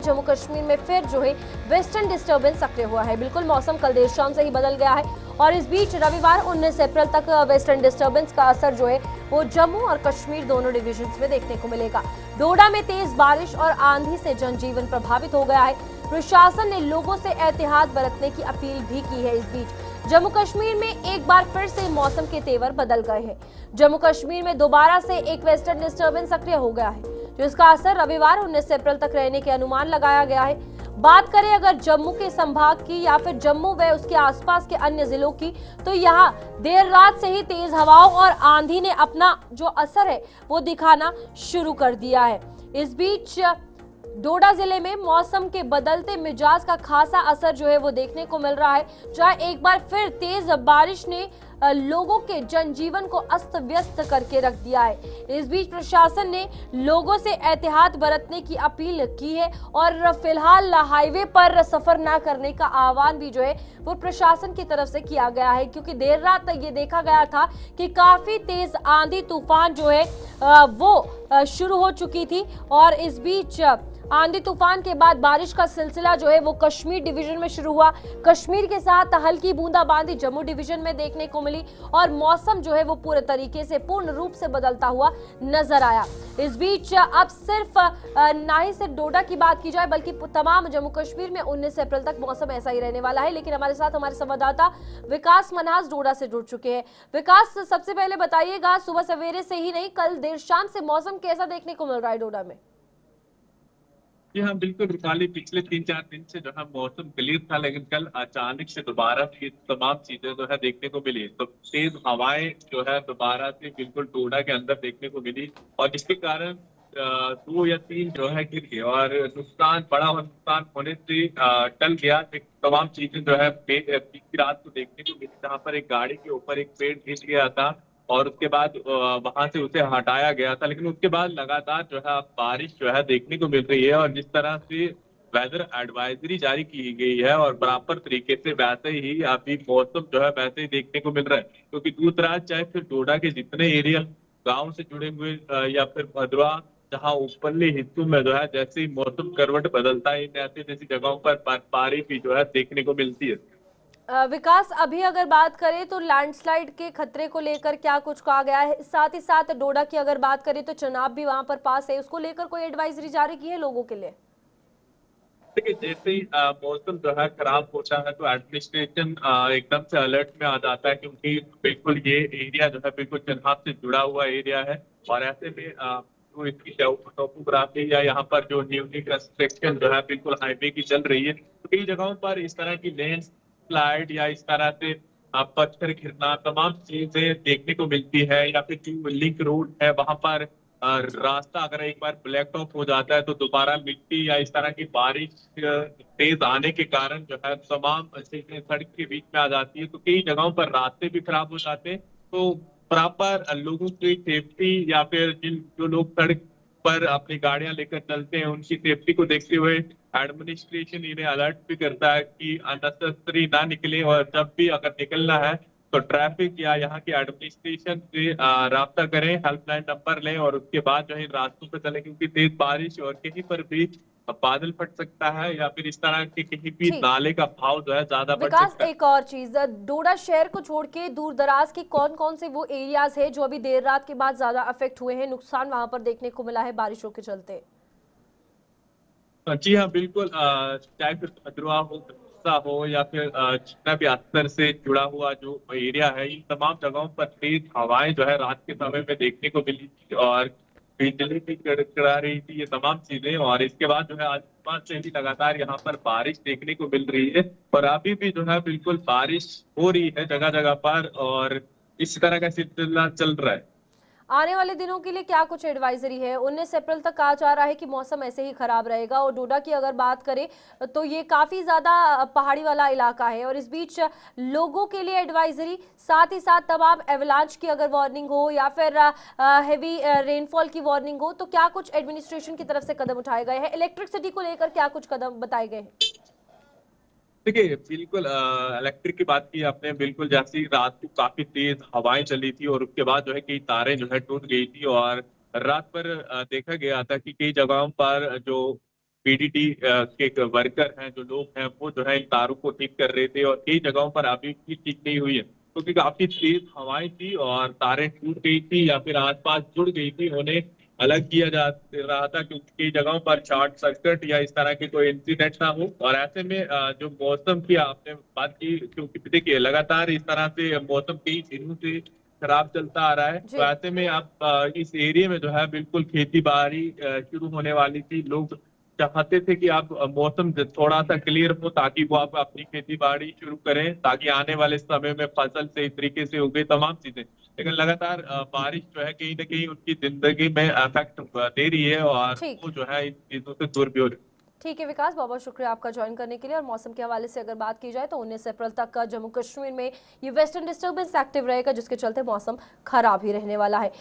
जम्मू कश्मीर में फिर जो है वेस्टर्न डिस्टर्बेंस सक्रिय हुआ है। बिल्कुल मौसम कल देर शाम से ही बदल गया है और इस बीच रविवार 19 अप्रैल तक वेस्टर्न डिस्टर्बेंस का असर जो है वो जम्मू और कश्मीर दोनों डिविजन्स में देखने को मिलेगा। डोडा में तेज बारिश और आंधी से जनजीवन प्रभावित हो गया है। प्रशासन ने लोगों से एहतियात बरतने की अपील भी की है। इस बीच जम्मू कश्मीर में एक बार फिर से मौसम के तेवर बदल गए हैं। जम्मू कश्मीर में दोबारा से एक वेस्टर्न डिस्टर्बेंस सक्रिय हो गया है, जिसका असर रविवार 19 अप्रैल तक रहने के अनुमान लगाया गया है। बात करें अगर जम्मू के संभाग की या फिर जम्मू व उसके आसपास के अन्य जिलों की, तो यहाँ देर रात से ही तेज हवाओं और आंधी ने अपना जो असर है वो दिखाना शुरू कर दिया है। इस बीच डोडा जिले में मौसम के बदलते मिजाज का खासा असर जो है वो देखने को मिल रहा है, जहां एक बार फिर तेज बारिश ने लोगों के जनजीवन को अस्त व्यस्त करके रख दिया है। इस बीच प्रशासन ने लोगों से एहतियात बरतने की अपील की है और फिलहाल हाईवे पर सफर ना करने का आह्वान भी जो है वो प्रशासन की तरफ से किया गया है, क्योंकि देर रात तक ये देखा गया था कि काफी तेज आंधी तूफान जो है वो शुरू हो चुकी थी और इस बीच आंधी तूफान के बाद बारिश का सिलसिला जो है वो कश्मीर डिवीजन में शुरू हुआ। कश्मीर के साथ हल्की बूंदाबांदी जम्मू डिवीजन में देखने को मिली और मौसम जो है वो पूरे तरीके से पूर्ण रूप से बदलता हुआ नजर आया। इस बीच अब सिर्फ ना ही सिर्फ डोडा की बात की जाए बल्कि तमाम जम्मू कश्मीर में 19 अप्रैल तक मौसम ऐसा ही रहने वाला है। लेकिन हमारे साथ हमारे संवाददाता विकास मन्हास डोडा से जुड़ चुके हैं। विकास, सबसे पहले बताइएगा, सुबह सवेरे से ही नहीं, कल देर शाम से मौसम कैसा देखने को मिल रहा है डोडा में? जी हाँ, बिल्कुल रुपाली, पिछले 3-4 दिन से जो है मौसम क्लियर था, लेकिन कल अचानक से दोबारा ये तमाम चीजें जो है देखने को मिली। तो तेज हवाएं जो है दोबारा से बिल्कुल डोडा के अंदर देखने को मिली और जिसके कारण 2 या 3 जो है गिर गए और बड़ा नुकसान होने से टल गया। तमाम चीजें जो है बीती रात को देखने को मिली, जहाँ पर एक गाड़ी के ऊपर एक पेड़ गिर गया था और उसके बाद वहां से उसे हटाया गया था। लेकिन उसके बाद लगातार जो है बारिश जो है देखने को मिल रही है और जिस तरह से वेदर एडवाइजरी जारी की गई है और बराबर तरीके से वैसे ही अभी मौसम जो है वैसे ही देखने को मिल रहा है, क्योंकि दूर दराज चाहे फिर डोडा के जितने एरिया गांव से जुड़े हुए या फिर भदवा, जहाँ ऊपरले हिस्सों में जो है जैसे ही मौसम करवट बदलता है, ऐसी जैसी जगहों पर बर्फबारी भी जो है देखने को मिलती है। विकास, अभी अगर बात करें तो लैंडस्लाइड के खतरे को लेकर क्या कुछ कहा गया है? साथ ही साथ डोडा की अगर बात करें तो चनाब भी वहां पर पास है, उसको लेकर कोई एडवाइजरी जारी की है लोगों के लिए? देखिए, जैसे ही मौसम जो है खराब होता है तो एडमिनिस्ट्रेशन एकदम से अलर्ट में आ जाता है, क्योंकि बिल्कुल ये एरिया जो है बिल्कुल चनाब से जुड़ा हुआ एरिया है और ऐसे में जो इसकी टोपोग्राफी या यहाँ पर जो न्यूली कंस्ट्रक्शन जो है बिल्कुल हाईवे की चल रही है, तो कई जगहों पर इस तरह की लैंड स्लाइड या इस तरह से पत्थर गिरना तमाम चीजें देखने को मिलती है। या फिर जो लिंक रोड है वहां पर रास्ता अगर एक बार ब्लैक टॉप हो जाता है तो दोबारा मिट्टी या इस तरह की बारिश तेज आने के कारण जो है तमाम चीजें सड़क के बीच में आ जाती है, तो कई जगहों पर रास्ते भी खराब हो जाते हैं। तो प्रॉपर लोगों की सेफ्टी या फिर जिन जो लोग सड़क पर अपनी गाड़ियां लेकर चलते हैं उनकी सेफ्टी को देखते हुए एडमिनिस्ट्रेशन इन्हें अलर्ट भी करता है कि अननेसेसरी ना निकले और जब भी अगर निकलना है तो ट्रैफिक या यहाँ की एडमिनिस्ट्रेशन से राब्ता करें, हेल्पलाइन नंबर लें और उसके बाद जो है इन रास्तों पर चलें, क्योंकि तेज बारिश और कहीं पर भी बादल फट सकता है या फिर इस तरह के कहीं भी ठीक। नाले का भाव जो है ज्यादा बढ़ विकास, सकता है। एक और चीज, डोडा शहर को छोड़ के दूर दराज के कौन कौन से वो एरियाज है जो अभी देर रात के बाद ज्यादा अफेक्ट हुए हैं, नुकसान वहां पर देखने को मिला है बारिशों के चलते? जी हाँ, बिल्कुल, चाहे फिर भद्रवा हो, बक्सा हो या फिर जितना भी अस्तर से जुड़ा हुआ जो एरिया है, इन तमाम जगहों पर तेज हवाएं जो है रात के समय में देखने को मिली थी और बिजली भी कड़कड़ा रही थी, ये तमाम चीजें। और इसके बाद जो है आज से भी लगातार यहाँ पर बारिश देखने को मिल रही है और अभी भी जो है बिल्कुल बारिश हो रही है जगह जगह पर और इस तरह का सिलसिला चल रहा है। आने वाले दिनों के लिए क्या कुछ एडवाइजरी है? 19 अप्रैल तक कहा जा रहा है कि मौसम ऐसे ही खराब रहेगा और डोडा की अगर बात करें तो ये काफी ज्यादा पहाड़ी वाला इलाका है और इस बीच लोगों के लिए एडवाइजरी, साथ ही साथ तमाम एवलांच की अगर वार्निंग हो या फिर हेवी रेनफॉल की वार्निंग हो, तो क्या कुछ एडमिनिस्ट्रेशन की तरफ से कदम उठाए गए हैं? इलेक्ट्रिसिटी को लेकर क्या कुछ कदम बताए गए हैं? देखिए, बिल्कुल इलेक्ट्रिक की बात की आपने, बिल्कुल जैसी रात को काफी तेज हवाएं चली थी और उसके बाद जो है कई तारें जो है टूट गई थी और रात पर देखा गया था कि कई जगहों पर जो पीडीटी के वर्कर हैं, जो लोग हैं, वो जो है इन तारों को ठीक कर रहे थे और कई जगहों पर अभी भी ठीक नहीं हुई है, क्योंकि काफी तेज हवाएं थी और तारें टूट गई थी या फिर आसपास जुड़ गई थी। उन्हें अलग किया जा रहा था क्योंकि कई जगहों पर शॉर्ट सर्किट या इस तरह के कोई इंसिडेंट ना हो। और ऐसे में जो मौसम की आपने बात की, क्योंकि देखिए लगातार इस तरह से मौसम कई दिनों से खराब चलता आ रहा है, तो जी। ऐसे में आप इस एरिया में जो है बिल्कुल खेती बाड़ी शुरू होने वाली थी। लोग चाहते थे कि आप मौसम थोड़ा सा क्लियर हो ताकि वो आप अपनी खेती बाड़ी शुरू करें, ताकि आने वाले समय में फसल सही तरीके से उगे, तमाम चीजें। लेकिन लगातार बारिश जो है कहीं ना कहीं उनकी जिंदगी में इफेक्ट दे रही है और ठीक। वो जो है इन चीजों से दूर भी हो रही है। ठीक है विकास, बहुत बहुत शुक्रिया आपका ज्वाइन करने के लिए। और मौसम के हवाले से अगर बात की जाए तो 19 अप्रैल तक का जम्मू कश्मीर में ये वेस्टर्न डिस्टर्बेंस एक्टिव रहेगा, जिसके चलते मौसम खराब ही रहने वाला है।